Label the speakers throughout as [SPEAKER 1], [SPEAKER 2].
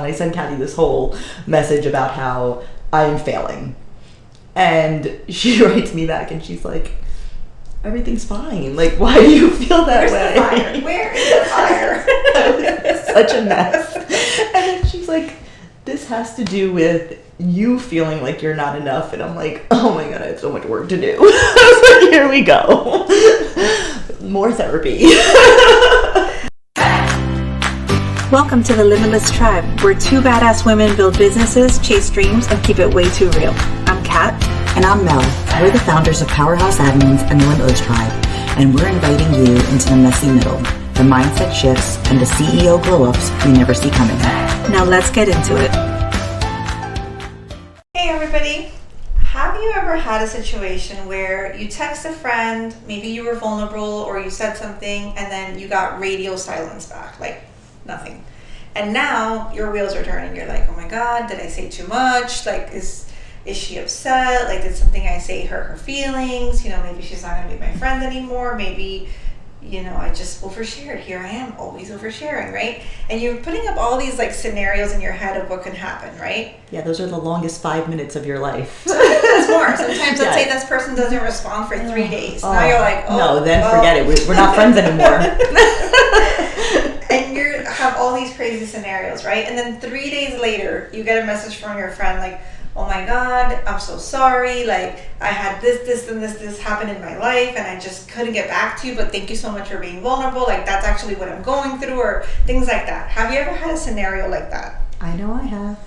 [SPEAKER 1] I sent Cathy this whole message about how I'm failing. And she writes me back and she's like, everything's fine. Like, why do you feel that way?
[SPEAKER 2] Where is the fire?
[SPEAKER 1] Such a mess. And then she's like, this has to do with you feeling like you're not enough. And I'm like, oh my God, I have so much work to do. Here we go. More therapy.
[SPEAKER 3] Welcome to the Limitless Tribe, where two badass women build businesses, chase dreams, and keep it way too real. I'm Kat.
[SPEAKER 4] And I'm Mel. We're the founders of Powerhouse Admins and the Limitless Tribe, and we're inviting you into the messy middle, the mindset shifts, and the CEO glow-ups we never see coming.
[SPEAKER 3] Now let's get into it.
[SPEAKER 2] Hey everybody. Have you ever had a situation where you text a friend, maybe you were vulnerable or you said something, and then you got radio silence back, like nothing. And now your wheels are turning. You're like, oh my God, did I say too much? Like, is she upset? Like, did something I say hurt her feelings? You know, maybe she's not gonna be my friend anymore. Maybe, you know, I just overshared. Here I am, always oversharing, right? And you're putting up all these like scenarios in your head of what can happen, right?
[SPEAKER 1] Yeah, those are the longest 5 minutes of your life.
[SPEAKER 2] Sometimes more. Sometimes let's say this person doesn't respond for 3 days. Now you're like, oh.
[SPEAKER 1] No, then forget it. We're not friends anymore.
[SPEAKER 2] And you have all these crazy scenarios, right? And then 3 days later, you get a message from your friend like, oh my God, I'm so sorry. Like, I had this, and this happen in my life, and I just couldn't get back to you, but thank you so much for being vulnerable. Like, that's actually what I'm going through, or things like that. Have you ever had a scenario like that?
[SPEAKER 1] I know I have.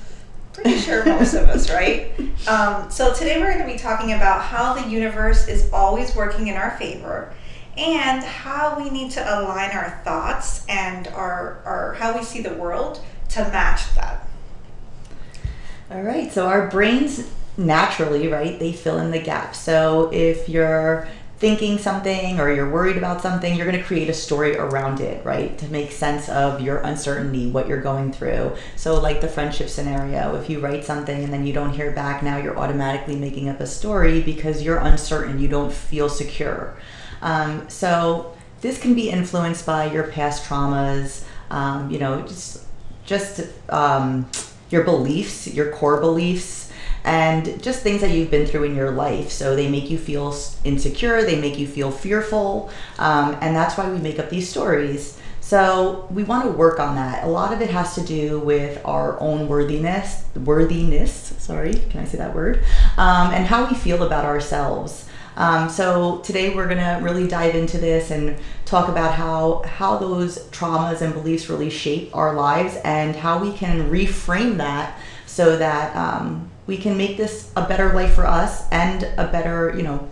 [SPEAKER 2] Pretty sure most of us, right? So today we're going to be talking about how the universe is always working in our favor, and how we need to align our thoughts and our how we see the world to match that.
[SPEAKER 1] All right, so our brains naturally, right, they fill in the gaps. So if you're thinking something or you're worried about something, you're going to create a story around it, right, to make sense of your uncertainty, what you're going through. So like the friendship scenario, if you write something and then you don't hear back, now you're automatically making up a story because you're uncertain, you don't feel secure. So this can be influenced by your past traumas, you know, just your beliefs, your core beliefs, and just things that you've been through in your life. So they make you feel insecure, they make you feel fearful, and that's why we make up these stories. So we want to work on that. A lot of it has to do with our own worthiness, sorry, can I say that word? And how we feel about ourselves. So today we're gonna really dive into this and talk about how those traumas and beliefs really shape our lives and how we can reframe that so that we can make this a better life for us and a better, you know,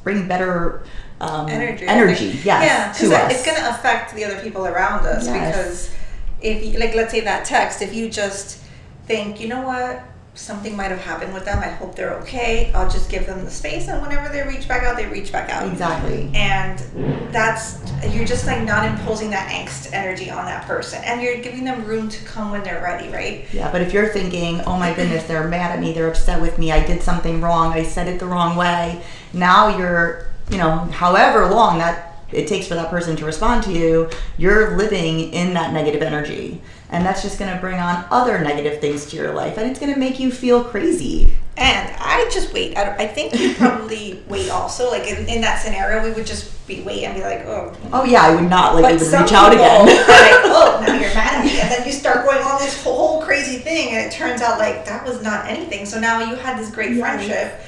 [SPEAKER 1] bring better energy yes,
[SPEAKER 2] yeah,
[SPEAKER 1] to us.
[SPEAKER 2] It's gonna affect the other people around us.
[SPEAKER 1] Yes.
[SPEAKER 2] Because if you, like, let's say that text, if you just think, you know what, something might have happened with them, I hope they're okay, I'll just give them the space, and whenever they reach back out, they reach back out.
[SPEAKER 1] Exactly.
[SPEAKER 2] And you're just like not imposing that angst energy on that person, and you're giving them room to come when they're ready, right?
[SPEAKER 1] Yeah, but if you're thinking, oh my goodness, they're mad at me, they're upset with me, I did something wrong, I said it the wrong way, now you're, you know, however long that it takes for that person to respond to you, you're living in that negative energy. And that's just going to bring on other negative things to your life. And it's going to make you feel crazy.
[SPEAKER 2] And I just wait. I think you probably wait also. Like in that scenario, we would just be wait and be like, oh.
[SPEAKER 1] Oh yeah, I would not like even
[SPEAKER 2] some
[SPEAKER 1] reach out again.
[SPEAKER 2] Are like, oh, now you're mad at me. And then you start going on this whole crazy thing. And it turns out like that was not anything. So now you had this great friendship.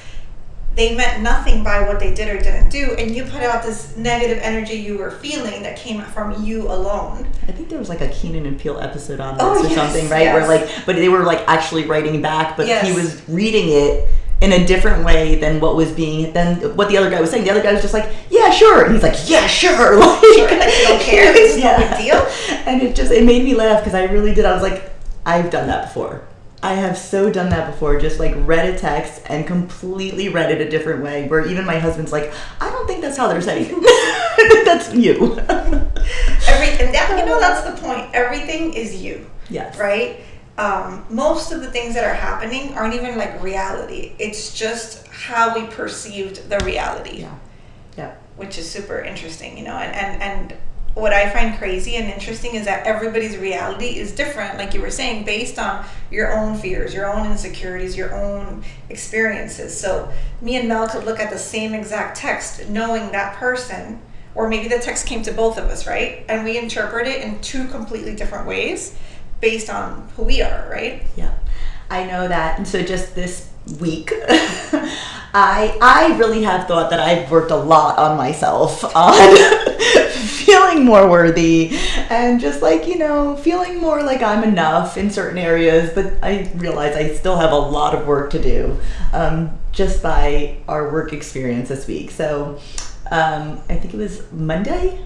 [SPEAKER 2] They meant nothing by what they did or didn't do, and you put out this negative energy you were feeling that came from you alone.
[SPEAKER 1] I think there was like a Keenan and Peele episode on this something, right? Yes. Where like, but they were like actually writing back, but he was reading it in a different way than what the other guy was saying. The other guy was just like, yeah, sure. And he's like, yeah, sure. Like,
[SPEAKER 2] sure, like you don't care. It's no big deal.
[SPEAKER 1] And it made me laugh because I really did. I was like, I've done that before. I have so done that before, just like read a text and completely read it a different way, where even my husband's like, I don't think that's how they're saying it. That's you.
[SPEAKER 2] That's the point. Everything is you.
[SPEAKER 1] Yes.
[SPEAKER 2] Right? Most of the things that are happening aren't even like reality. It's just how we perceived the reality.
[SPEAKER 1] Yeah.
[SPEAKER 2] Which is super interesting, you know, and what I find crazy and interesting is that everybody's reality is different, like you were saying, based on your own fears, your own insecurities, your own experiences. So me and Mel could look at the same exact text knowing that person, or maybe the text came to both of us, right? And we interpret it in two completely different ways based on who we are, right?
[SPEAKER 1] Yeah, I know that. And so just this week, I really have thought that I've worked a lot on myself, on feeling more worthy and just like, feeling more like I'm enough in certain areas. But I realize I still have a lot of work to do, just by our work experience this week. So I think it was Monday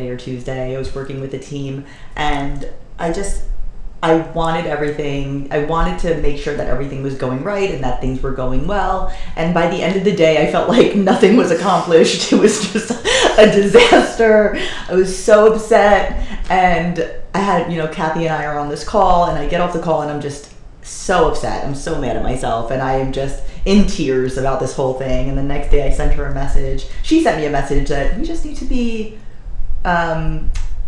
[SPEAKER 1] or Tuesday. I was working with a team, and I wanted everything. I wanted to make sure that everything was going right and that things were going well. And by the end of the day, I felt like nothing was accomplished. It was just a disaster. I was so upset. And I had, Cathy and I are on this call, and I get off the call and I'm just so upset. I'm so mad at myself, and I am just in tears about this whole thing. And the next day I sent her a message. She sent me a message that we just need to be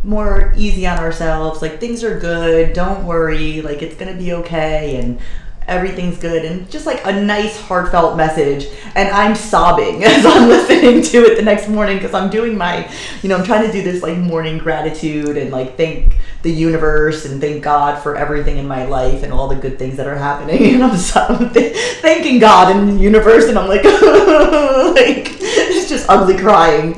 [SPEAKER 1] more easy on ourselves. Like, things are good, don't worry, like it's gonna be okay, and everything's good, and just like a nice heartfelt message. And I'm sobbing as I'm listening to it the next morning, because I'm doing my, I'm trying to do this like morning gratitude and like thank the universe and thank God for everything in my life and all the good things that are happening. And I'm thanking God and the universe, and I'm like, like it's just ugly crying.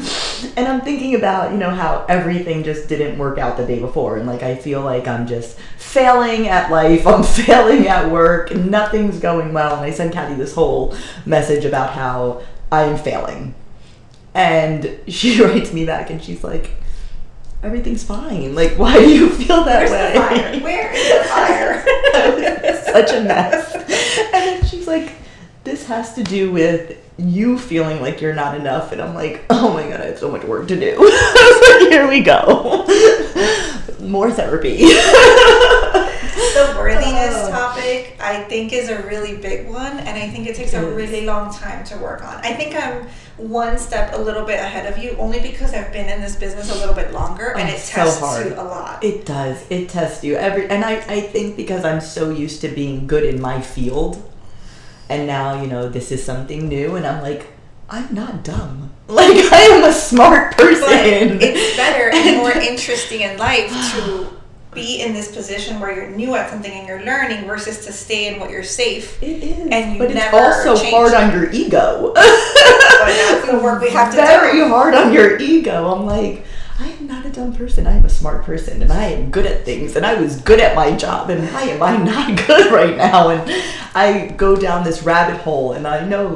[SPEAKER 1] And I'm thinking about, how everything just didn't work out the day before. And like, I feel like I'm just failing at life. I'm failing at work. Nothing's going well. And I sent Cathy this whole message about how I'm failing. And she writes me back and she's like, everything's fine. Like, why do you feel that way?
[SPEAKER 2] The fire? Where is the fire?
[SPEAKER 1] It's such a mess. And then she's like, this has to do with you feeling like you're not enough. And I'm like, oh my God, I have so much work to do. Here we go. More therapy.
[SPEAKER 2] The worthiness topic, I think, is a really big one, and I think it takes a really long time to work on. I think I'm one step a little bit ahead of you, only because I've been in this business a little bit longer, and it tests you a lot.
[SPEAKER 1] It does. It tests you. And I think because I'm so used to being good in my field, and now, this is something new, and I'm like, I'm not dumb. Like, I am a smart person.
[SPEAKER 2] But it's better and more interesting in life to be in this position where you're new at something and you're learning versus to stay in what you're safe.
[SPEAKER 1] It is.
[SPEAKER 2] And you
[SPEAKER 1] but
[SPEAKER 2] never
[SPEAKER 1] it's also
[SPEAKER 2] change.
[SPEAKER 1] hard on your ego.
[SPEAKER 2] But that's the work we have to do.
[SPEAKER 1] Very hard on your ego. I'm like, I am not a dumb person. I am a smart person, and I am good at things, and I was good at my job, and why am I not good right now? And I go down this rabbit hole, and I know,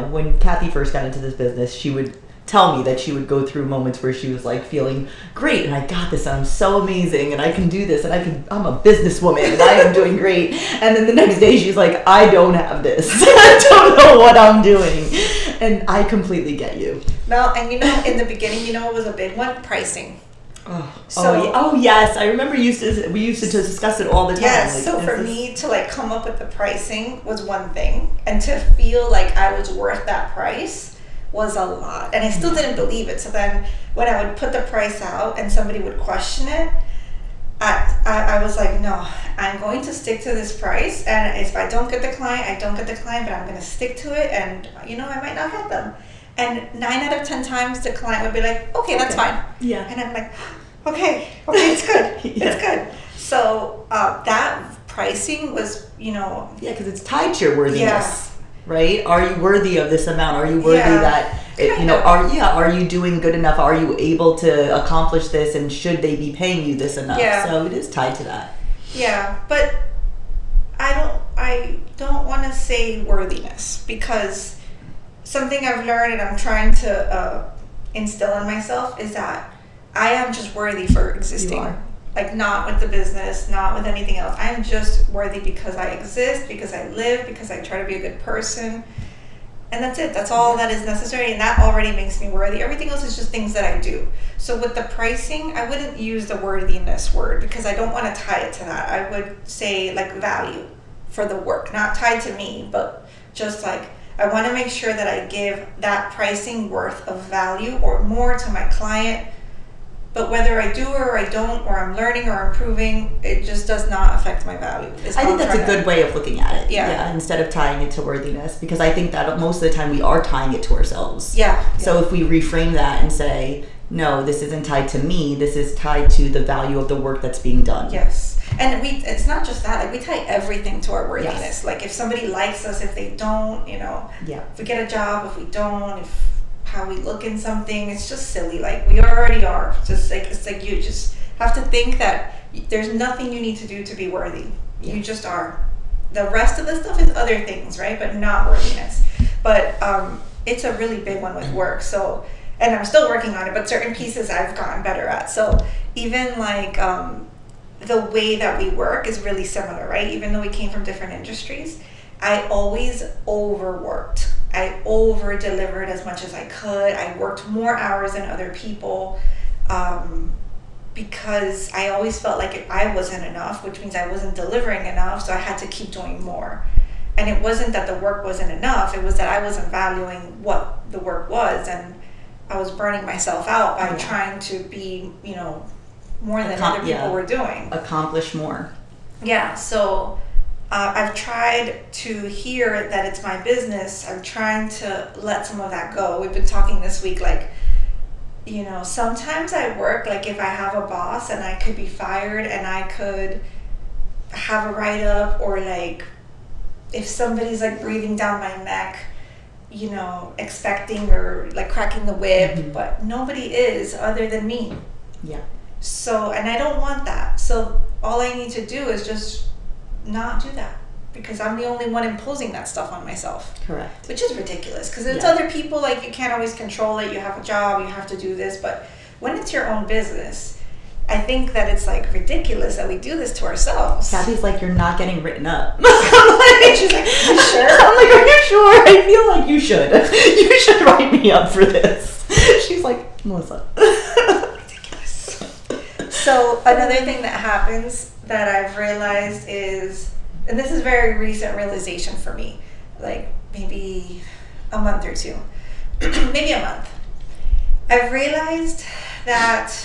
[SPEAKER 1] when Cathy first got into this business, she would tell me that she would go through moments where she was like feeling great, and I got this, I'm so amazing, and I can do this, and I'm a businesswoman, and I am doing great. And then the next day she's like, I don't have this. I don't know what I'm doing. And I completely get you.
[SPEAKER 2] Mel, and in the beginning, it was a big one, pricing.
[SPEAKER 1] Oh yes, I remember we used to discuss it all the time.
[SPEAKER 2] Yes,
[SPEAKER 1] like,
[SPEAKER 2] so for me to like come up with the pricing was one thing, and to feel like I was worth that price was a lot, and I still didn't believe it. So then when I would put the price out and somebody would question it, I was like, no, I'm going to stick to this price, and if I don't get the client, I don't get the client, but I'm going to stick to it, and I might not get them. And 9 out of 10 times the client would be like, okay, that's fine.
[SPEAKER 1] Yeah.
[SPEAKER 2] And I'm like, okay, it's good.
[SPEAKER 1] Yeah.
[SPEAKER 2] It's good. So that pricing was,
[SPEAKER 1] Yeah, because it's tied to your worthiness, right? Are you worthy of this amount? Are you worthy that, are you doing good enough? Are you able to accomplish this? And should they be paying you this enough?
[SPEAKER 2] Yeah.
[SPEAKER 1] So it is tied to that.
[SPEAKER 2] Yeah, but I don't want to say worthiness, because something I've learned and I'm trying to instill in myself is that I am just worthy for existing.
[SPEAKER 1] You are.
[SPEAKER 2] Like, not with the business, not with anything else. I'm just worthy because I exist, because I live, because I try to be a good person. And that's it. That's all that is necessary, and that already makes me worthy. Everything else is just things that I do. So with the pricing, I wouldn't use the worthiness word, because I don't want to tie it to that. I would say like value for the work, not tied to me, but just like, I want to make sure that I give that pricing worth of value or more to my client But whether I do or I don't, or I'm learning or improving, it just does not affect my value.
[SPEAKER 1] I think that's a good way of looking at it.
[SPEAKER 2] Yeah.
[SPEAKER 1] Instead of tying it to worthiness, because I think that most of the time we are tying it to ourselves.
[SPEAKER 2] Yeah.
[SPEAKER 1] So if we reframe that and say, no, this isn't tied to me, this is tied to the value of the work that's being done.
[SPEAKER 2] Yes. And it's not just that, like we tie everything to our worthiness.
[SPEAKER 1] Yes.
[SPEAKER 2] Like if somebody likes us, if they don't, if we get a job, if we don't, if how we look in something, it's just silly. Like we already are. It's like you just have to think that there's nothing you need to do to be worthy.
[SPEAKER 1] Yeah.
[SPEAKER 2] You just are. The rest of the stuff is other things, right? But not worthiness. But it's a really big one with work. So, and I'm still working on it, but certain pieces I've gotten better at. So even like the way that we work is really similar, right? Even though we came from different industries, I always overworked. I over-delivered as much as I could. I worked more hours than other people because I always felt like I wasn't enough, which means I wasn't delivering enough, so I had to keep doing more. And it wasn't that the work wasn't enough, it was that I wasn't valuing what the work was, and I was burning myself out by trying to be, more than other people were doing.
[SPEAKER 1] Accomplish more.
[SPEAKER 2] Yeah, so I've tried to hear that it's my business. I'm trying to let some of that go. We've been talking this week, like, sometimes I work, like if I have a boss and I could be fired and I could have a write-up, or like if somebody's like breathing down my neck, expecting or like cracking the whip, but nobody is other than me.
[SPEAKER 1] Yeah.
[SPEAKER 2] So, and I don't want that. So all I need to do is just not do that, because I'm the only one imposing that stuff on myself.
[SPEAKER 1] Correct.
[SPEAKER 2] Which is ridiculous, because it's other people, like you can't always control it. You have a job, you have to do this, but when it's your own business, I think that it's like ridiculous that we do this to ourselves.
[SPEAKER 1] Kathy's like, you're not getting written up.
[SPEAKER 2] And she's like, you sure?
[SPEAKER 1] I'm like, are you sure? I feel like you should. You should write me up for this. She's like, Melissa.
[SPEAKER 2] Ridiculous. So another thing that happens that I've realized is, and this is very recent realization for me, like maybe a month or two, maybe a month. I've realized that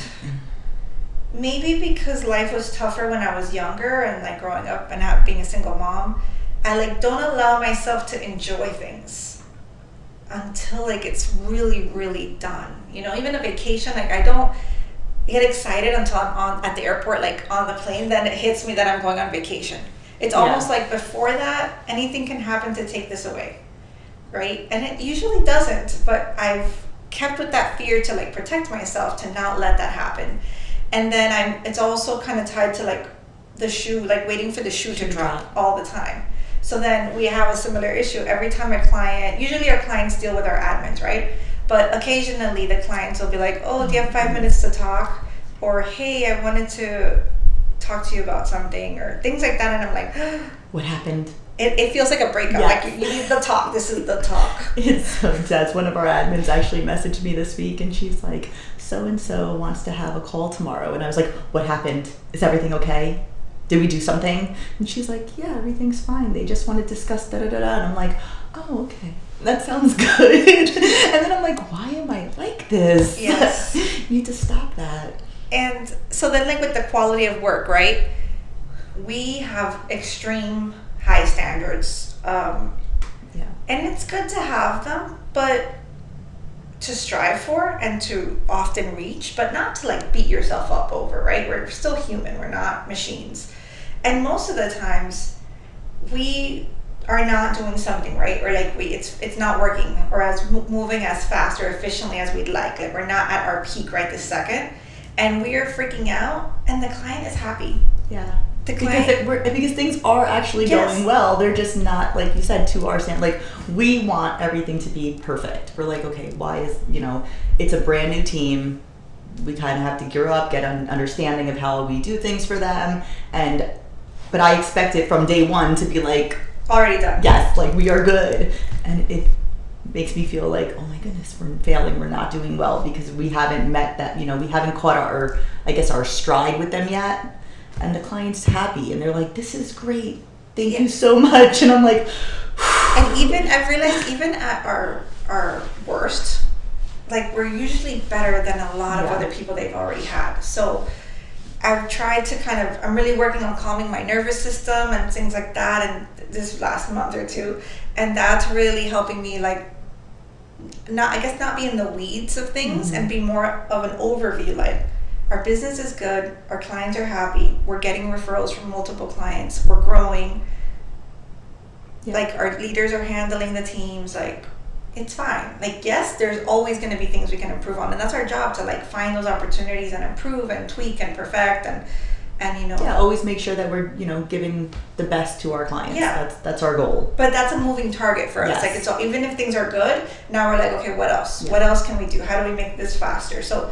[SPEAKER 2] maybe because life was tougher when I was younger and like growing up and being a single mom, I like don't allow myself to enjoy things until like it's really, really done. Even a vacation, like I don't get excited until I'm at the airport, like on the plane, then it hits me that I'm going on vacation. It's almost like before that, anything can happen to take this away, right? And it usually doesn't, but I've kept with that fear to like protect myself to not let that happen. And then it's also kind of tied to like the shoe, like waiting for the shoe to drop all the time. So then we have a similar issue. Every time usually our clients deal with our admins, right? But occasionally the clients will be like, oh, do you have 5 minutes to talk? Or, hey, I wanted to talk to you about something, or things like that. And I'm like,
[SPEAKER 1] what happened?
[SPEAKER 2] It feels like a breakup. Like you need the talk. This is the talk.
[SPEAKER 1] It's so intense. One of our admins actually messaged me this week and she's like, so-and-so wants to have a call tomorrow. And I was like, what happened? Is everything okay? Did we do something? And she's like, yeah, everything's fine. They just want to discuss da-da-da-da. And I'm like, oh, okay. That sounds good. And then I'm like, why am I like this?
[SPEAKER 2] Yes.
[SPEAKER 1] You need to stop that.
[SPEAKER 2] And so then like with the quality of work, right? We have extreme high standards. And it's good to have them, but to strive for and to often reach, but not to like beat yourself up over, right? We're still human. We're not machines. And most of the times we are not doing something right, or like it's not working, or as moving as fast or efficiently as we'd like we're not at our peak right this second, and we are freaking out, and the client is happy. Because
[SPEAKER 1] things are actually going well. They're just not, like you said, to our standard. Like, we want everything to be perfect. We're like, okay, why is, it's a brand new team. We kind of have to gear up, get an understanding of how we do things for them. But I expect it from day one to be like,
[SPEAKER 2] already done.
[SPEAKER 1] Yes, like we are good. And it makes me feel like, oh my goodness, we're failing. We're not doing well because we haven't met that, we haven't caught our stride with them yet. And the client's happy and they're like, this is great. Thank you so much. And I'm like,
[SPEAKER 2] and I've realized even at our worst, like we're usually better than a lot of other people they've already had. So I've tried to I'm really working on calming my nervous system and things like that, and this last month or two, and that's really helping me not be in the weeds of things and be more of an overview. Like, our business is good, our clients are happy, we're getting referrals from multiple clients, we're growing, like our leaders are handling the teams, like it's fine. Like, yes, there's always going to be things we can improve on, and that's our job to like find those opportunities and improve and tweak and perfect and
[SPEAKER 1] always make sure that we're giving the best to our clients. That's our goal.
[SPEAKER 2] But that's a moving target for us. Like, it's all, even if things are good, now we're like, okay, what else? What else can we do? How do we make this faster? So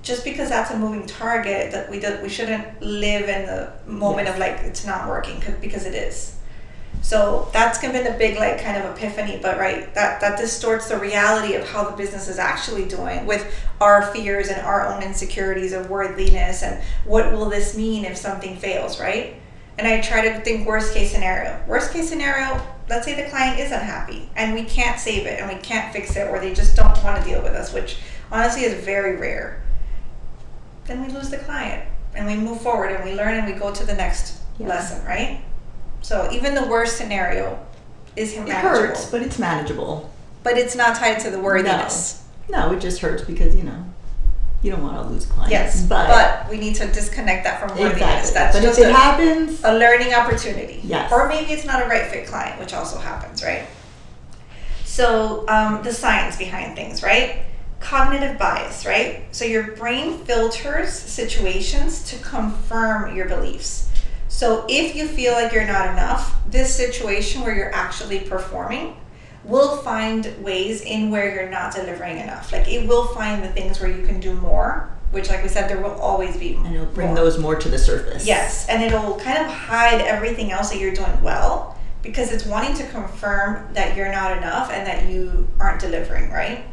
[SPEAKER 2] just because that's a moving target, that we shouldn't live in the moment of like it's not working, because it is. So that's been a big kind of epiphany, but that distorts the reality of how the business is actually doing, with our fears and our own insecurities of worthiness and what will this mean if something fails, right? And I try to think worst case scenario. Worst case scenario, let's say the client is unhappy and we can't save it and we can't fix it, or they just don't want to deal with us, which honestly is very rare. Then we lose the client and we move forward and we learn and we go to the next lesson, right? So even the worst scenario is manageable.
[SPEAKER 1] It hurts, but it's manageable.
[SPEAKER 2] But it's not tied to the worthiness.
[SPEAKER 1] No, it just hurts because, you don't want to lose clients.
[SPEAKER 2] Yes, but we need to disconnect that from worthiness.
[SPEAKER 1] Exactly.
[SPEAKER 2] That's
[SPEAKER 1] but
[SPEAKER 2] just
[SPEAKER 1] if it happens,
[SPEAKER 2] a learning opportunity.
[SPEAKER 1] Yes.
[SPEAKER 2] Or maybe it's not a right fit client, which also happens, right? So the science behind things, right? Cognitive bias, right? So your brain filters situations to confirm your beliefs. So if you feel like you're not enough, this situation where you're actually performing will find ways in where you're not delivering enough. Like, it will find the things where you can do more, which, like we said, there will always be more.
[SPEAKER 1] And it'll bring those more to the surface.
[SPEAKER 2] Yes, and it'll kind of hide everything else that you're doing well, because it's wanting to confirm that you're not enough and that you aren't delivering, right?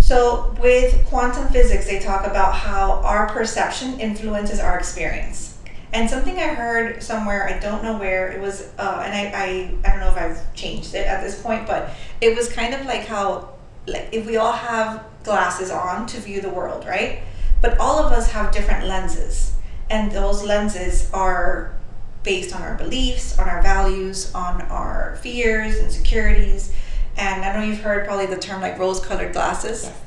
[SPEAKER 2] So with quantum physics, they talk about how our perception influences our experience. And something I heard somewhere, I don't know where, it was, and I don't know if I've changed it at this point, but it was kind of like how, like, if we all have glasses on to view the world, right? But all of us have different lenses, and those lenses are based on our beliefs, on our values, on our fears, insecurities. And I know you've heard probably the term like rose-colored glasses.
[SPEAKER 1] Yes.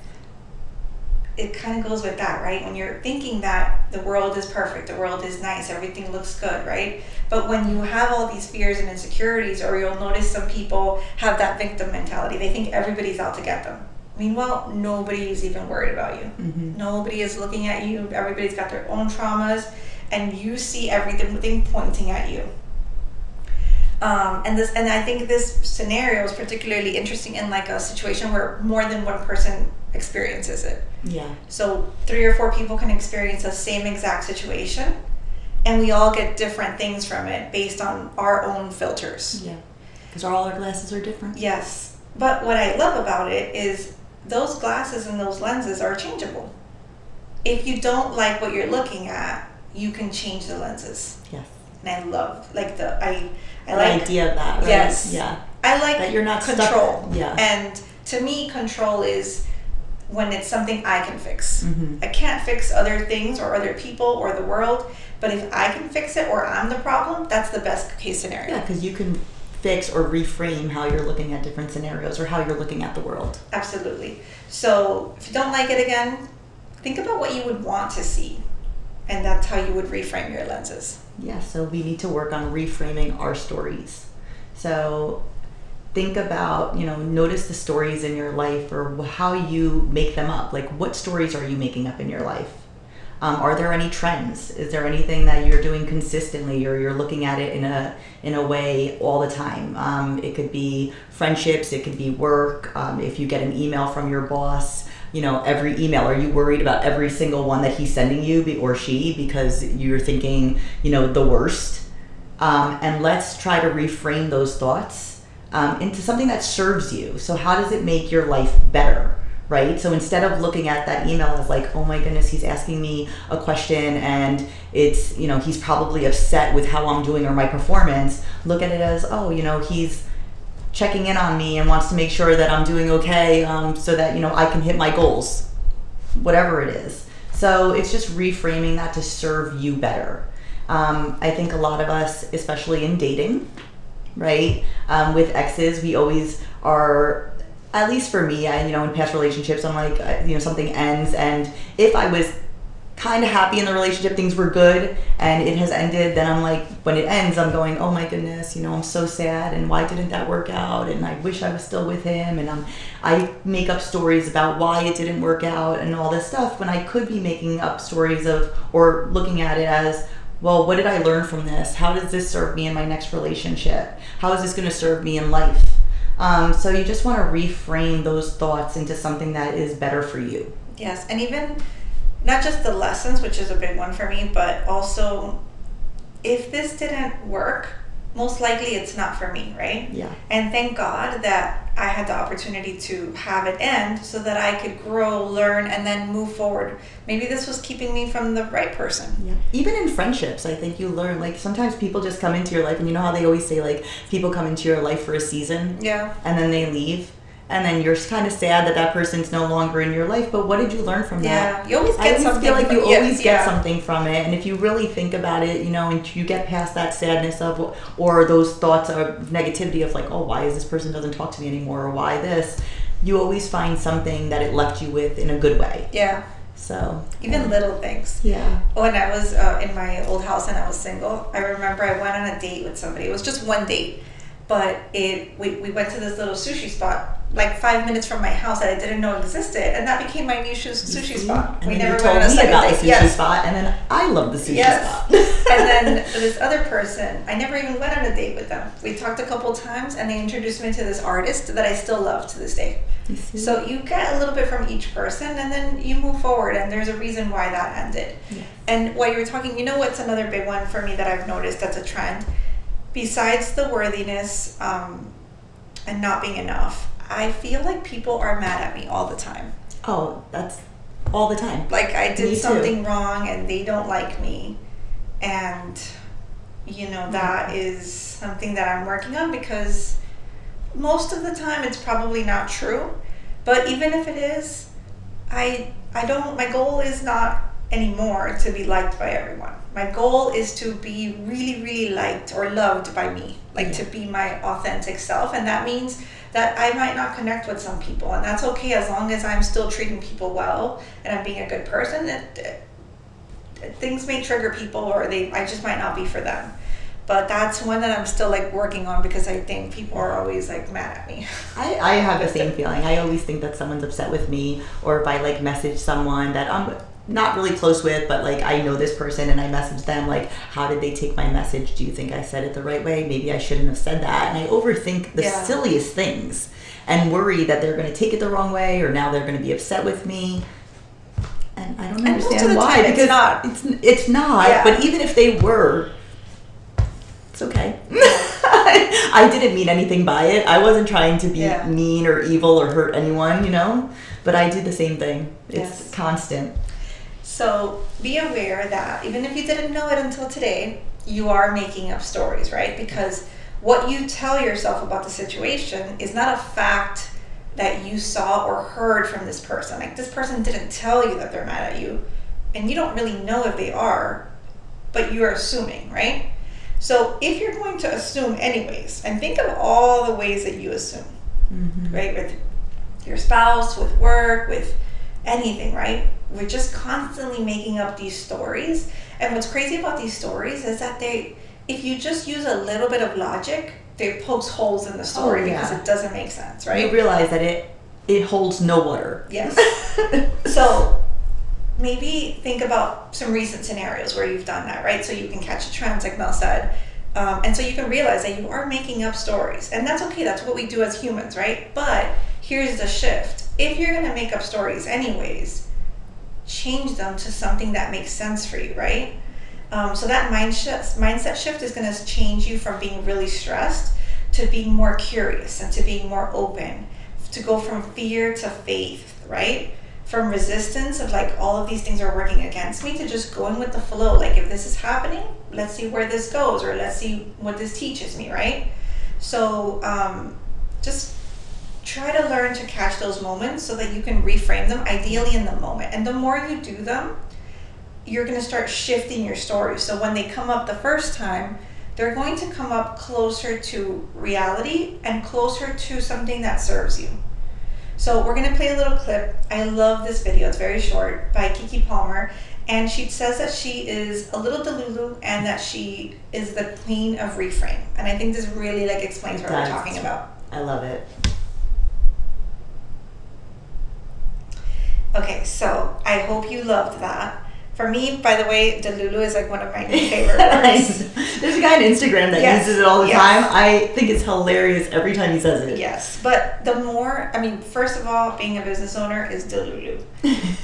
[SPEAKER 2] It kind of goes with that, right? When you're thinking that the world is perfect, the world is nice, everything looks good, right? But when you have all these fears and insecurities, or you'll notice some people have that victim mentality. They think everybody's out to get them. Meanwhile, nobody is even worried about you. Mm-hmm. Nobody is looking at you. Everybody's got their own traumas, and you see everything pointing at you. And I think this scenario is particularly interesting in like a situation where more than one person experiences it.
[SPEAKER 1] Yeah. So
[SPEAKER 2] 3 or 4 people can experience the same exact situation, and we all get different things from it based on our own filters.
[SPEAKER 1] Yeah. Because all our glasses are different.
[SPEAKER 2] Yes. But what I love about it is those glasses and those lenses are changeable. If you don't like what you're looking at, you can change the lenses.
[SPEAKER 1] Yes.
[SPEAKER 2] And I love like the
[SPEAKER 1] idea of that, right?
[SPEAKER 2] Yes.
[SPEAKER 1] Yeah.
[SPEAKER 2] I like
[SPEAKER 1] that you're not
[SPEAKER 2] control.
[SPEAKER 1] Stuck. Yeah.
[SPEAKER 2] And to me, control is when it's something I can fix.
[SPEAKER 1] Mm-hmm.
[SPEAKER 2] I can't fix other things or other people or the world, but if I can fix it or I'm the problem, that's the best case scenario.
[SPEAKER 1] Yeah, because you can fix or reframe how you're looking at different scenarios or how you're looking at the world.
[SPEAKER 2] Absolutely. So if you don't like it again, think about what you would want to see, and that's how you would reframe your lenses.
[SPEAKER 1] Yeah, so we need to work on reframing our stories. So think about, notice the stories in your life or how you make them up. Like, what stories are you making up in your life? Are there any trends? Is there anything that you're doing consistently, or you're looking at it in a way all the time? It could be friendships, it could be work. If you get an email from your boss, every email, are you worried about every single one that he's sending you, or she, because you're thinking, the worst? And let's try to reframe those thoughts into something that serves you. So how does it make your life better? Right? So instead of looking at that email as like, oh my goodness, he's asking me a question and it's, he's probably upset with how I'm doing or my performance, look at it as, oh, he's checking in on me and wants to make sure that I'm doing okay, so that, you know, I can hit my goals, whatever it is. So it's just reframing that to serve you better. I think a lot of us, especially in dating, right, with exes, we always are, at least for me, you know, in past relationships, I'm like, you know, something ends, and if I was kind of happy in the relationship, things were good, and it has ended, then I'm like, when it ends, I'm going, oh my goodness, you know, I'm so sad, and why didn't that work out, and I wish I was still with him, and I make up stories about why it didn't work out and all this stuff, when I could be making up stories of, or looking at it as, well, what did I learn from this? How does this serve me in my next relationship? How is this going to serve me in life? So you just want to reframe those thoughts into something that is better for you.
[SPEAKER 2] Yes, and even not just the lessons, which is a big one for me, but also if this didn't work, most likely it's not for me, right?
[SPEAKER 1] Yeah.
[SPEAKER 2] And thank God that I had the opportunity to have it end so that I could grow, learn, and then move forward. Maybe this was keeping me from the right person.
[SPEAKER 1] Yeah. Even in friendships, I think you learn, like, sometimes people just come into your life, and you know how they always say, like, people come into your life for a season,
[SPEAKER 2] yeah,
[SPEAKER 1] and then they leave, and then you're kind of sad that that person's no longer in your life, but what did you learn from that?
[SPEAKER 2] Yeah, you always get something.
[SPEAKER 1] I always feel like you always get
[SPEAKER 2] yeah.
[SPEAKER 1] something from it, and if you really think about it, you know, and you get past that sadness of, or those thoughts of negativity of like, oh, why is this person doesn't talk to me anymore, or why this, you always find something that it left you with in a good way.
[SPEAKER 2] Yeah.
[SPEAKER 1] So
[SPEAKER 2] even little things.
[SPEAKER 1] Yeah.
[SPEAKER 2] When I was in my old house and I was single, I remember I went on a date with somebody. It was just one date, but we went to this little sushi spot like 5 minutes from my house that I didn't know existed, and that became my new sushi spot.
[SPEAKER 1] And
[SPEAKER 2] we
[SPEAKER 1] then
[SPEAKER 2] never
[SPEAKER 1] you told
[SPEAKER 2] went on a
[SPEAKER 1] me
[SPEAKER 2] second
[SPEAKER 1] about
[SPEAKER 2] date.
[SPEAKER 1] the sushi
[SPEAKER 2] Yes.
[SPEAKER 1] spot, and then I love the sushi
[SPEAKER 2] Yes.
[SPEAKER 1] spot.
[SPEAKER 2] And then this other person, I never even went on a date with them. We talked a couple times, and they introduced me to this artist that I still love to this day. So you get a little bit from each person, and then you move forward, and there's a reason why that ended.
[SPEAKER 1] Yes.
[SPEAKER 2] And while you were talking, you know what's another big one for me that I've noticed that's a trend? Besides the worthiness and not being enough, I feel like people are mad at me all the time.
[SPEAKER 1] Oh, that's all the time.
[SPEAKER 2] Like I
[SPEAKER 1] Me
[SPEAKER 2] did
[SPEAKER 1] too.
[SPEAKER 2] something wrong and they don't like me. And, you know, that is something that I'm working on, because most of the time it's probably not true. But even if it is, my goal is not anymore to be liked by everyone. My goal is to be really, really liked or loved by me, like to be my authentic self. And that means that I might not connect with some people, and that's okay as long as I'm still treating people well and I'm being a good person. Things may trigger people, or I just might not be for them. But that's one that I'm still like working on, because I think people are always like mad at me.
[SPEAKER 1] I have the same feeling. I always think that someone's upset with me, or if I like message someone that I'm not really close with, but like I know this person and I message them like, how did they take my message? Do you think I said it the right way? Maybe I shouldn't have said that. And I overthink the silliest things and worry that they're going to take it the wrong way, or now they're going to be upset with me. And I don't understand why, because it's not.
[SPEAKER 2] Yeah.
[SPEAKER 1] But even if they were, it's okay. I didn't mean anything by it. I wasn't trying to be mean or evil or hurt anyone, you know? But I do the same thing. It's constant.
[SPEAKER 2] So be aware that even if you didn't know it until today, you are making up stories, right? Because what you tell yourself about the situation is not a fact that you saw or heard from this person. Like, this person didn't tell you that they're mad at you, and you don't really know if they are, but you're assuming, right? So if you're going to assume anyways, and think of all the ways that you assume, right? With your spouse, with work, with anything, right? We're just constantly making up these stories. And what's crazy about these stories is that if you just use a little bit of logic, they poke holes in the story because it doesn't make sense, right?
[SPEAKER 1] You realize that it holds no water.
[SPEAKER 2] Yes. So maybe think about some recent scenarios where you've done that, right? So you can catch a trend, like Mel said. And so you can realize that you are making up stories. And that's okay. That's what we do as humans, right? But here's the shift. If you're going to make up stories anyways, change them to something that makes sense for you, right? So that mindset shift is going to change you from being really stressed to being more curious and to being more open, to go from fear to faith, right? From resistance of like, all of these things are working against me, to just going with the flow. Like, if this is happening, let's see where this goes, or let's see what this teaches me, right? So just try to learn to catch those moments so that you can reframe them, ideally in the moment. And the more you do them, you're going to start shifting your story. So when they come up the first time, they're going to come up closer to reality and closer to something that serves you. So we're going to play a little clip. I love this video. It's very short, by Keke Palmer. And she says that she is a little delulu and that she is the queen of Reframe. And I think this really like explains what we're talking about.
[SPEAKER 1] I love it.
[SPEAKER 2] Okay, so I hope you loved that. For me, by the way, delulu is like one of my new favorite words.
[SPEAKER 1] There's a guy on Instagram that uses it all the time. I think it's hilarious every time he says it.
[SPEAKER 2] Yes, but the more, I mean, first of all, being a business owner is delulu.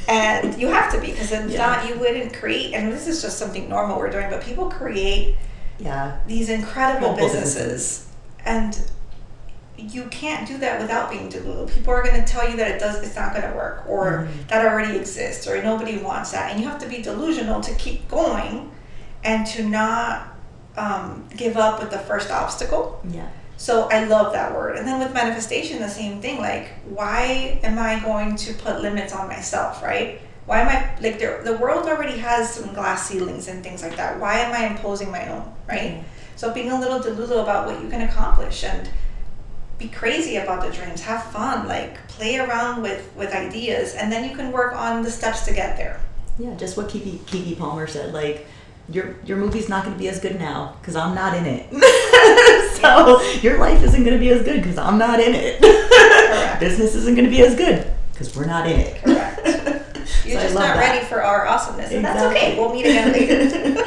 [SPEAKER 2] And you have to be, because if not, you wouldn't create, and this is just something normal we're doing, but people create these incredible businesses. And you can't do that without being delulu. People are going to tell you that it's not going to work, or that already exists, or nobody wants that. And you have to be delusional to keep going and to not give up with the first obstacle.
[SPEAKER 1] Yeah.
[SPEAKER 2] So I love that word. And then with manifestation, the same thing. Like, why am I going to put limits on myself, right? Why am I, like, the world already has some glass ceilings and things like that. Why am I imposing my own, right? So being a little delulu about what you can accomplish, and be crazy about the dreams, have fun, like play around with ideas, and then you can work on the steps to get there.
[SPEAKER 1] Yeah, just what Keke Palmer said, like, your movie's not going to be as good now because I'm not in it. So your life isn't going to be as good because I'm not in it.
[SPEAKER 2] Correct.
[SPEAKER 1] Business isn't going to be as good because we're not in it.
[SPEAKER 2] Correct. You're just not ready for our awesomeness, and that's okay. We'll meet again later.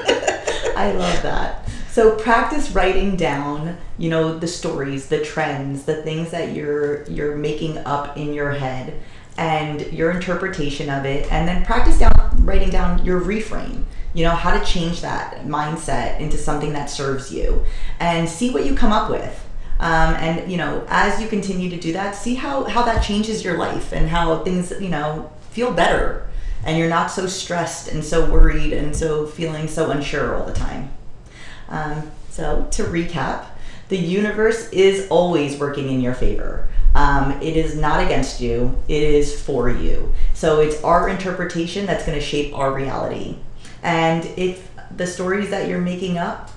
[SPEAKER 1] I love that. So practice writing down, the stories, the trends, the things that you're making up in your head, and your interpretation of it, and then practice writing down your reframe. How to change that mindset into something that serves you, and see what you come up with. And as you continue to do that, see how that changes your life, and how things feel better, and you're not so stressed and so worried and so feeling so unsure all the time. So to recap, the universe is always working in your favor. It is not against you, it is for you. So it's our interpretation that's going to shape our reality. And if the stories that you're making up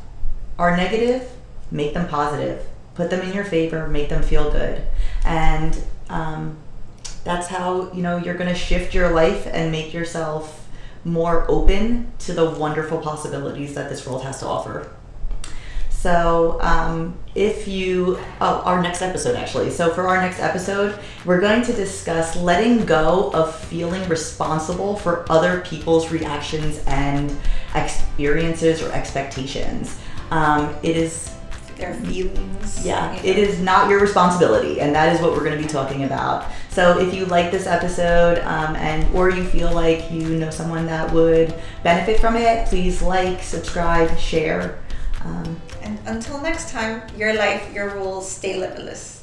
[SPEAKER 1] are negative, make them positive. Put them in your favor, make them feel good. And that's how you're going to shift your life and make yourself more open to the wonderful possibilities that this world has to offer. So our next episode actually. So for our next episode, we're going to discuss letting go of feeling responsible for other people's reactions and experiences or expectations. It is
[SPEAKER 2] their feelings.
[SPEAKER 1] Yeah, it is not your responsibility, and that is what we're going to be talking about. So if you like this episode, or you feel like someone that would benefit from it, please like, subscribe, share.
[SPEAKER 2] And until next time, your life, your rules, stay limitless.